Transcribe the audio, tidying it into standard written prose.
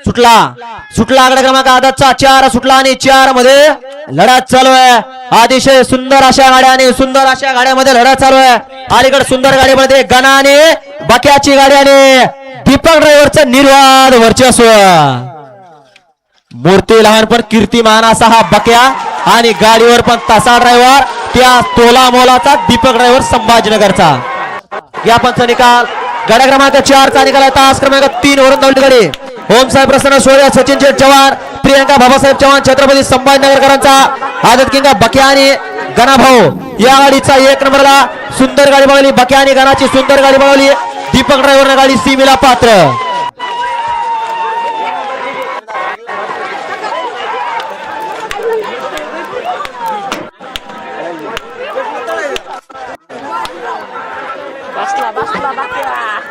सुटला सुटला आकडा क्रमांक आदतचा 4 सुटला आणि 4 मध्ये लढत चालू आहे. अतिशय सुंदर अशा गाड्या आणि सुंदर अशा गाड्यामध्ये लढत चालू आहे. अलीकडे सुंदर गाडीमध्ये गणा आणि बक्याची गाडी आणि दीपक ड्रायव्हरचं निर्वाद वर्चस्व. मूर्ती लहान पण कीर्तिमान असा हा बक्या आणि गाडीवर पण तसा ड्रायव्हर त्या तोला मोलाचा दीपक ड्रायव्हर संभाजीनगरचा. या पंच निकाल गाड्या क्रमांक 4 चा निकाल तास क्रमांक 3 वरून धावली गाडी. ओम साहेब प्रसन्न सोळ्या सचिन शेठ चव्हाण प्रियंका बाबासाहेब चव्हाण छत्रपती संभाजीनगरकरांचा आदत किंग बक्या आणि गणा भाऊ या गाडीचा 1 नंबरला सुंदर गाडी बघली. बक्या आणि गणाची सुंदर गाडी बघली. दीपक ड्रायव्हरने गाडी सीमेला पात्र. बसला बसला बसला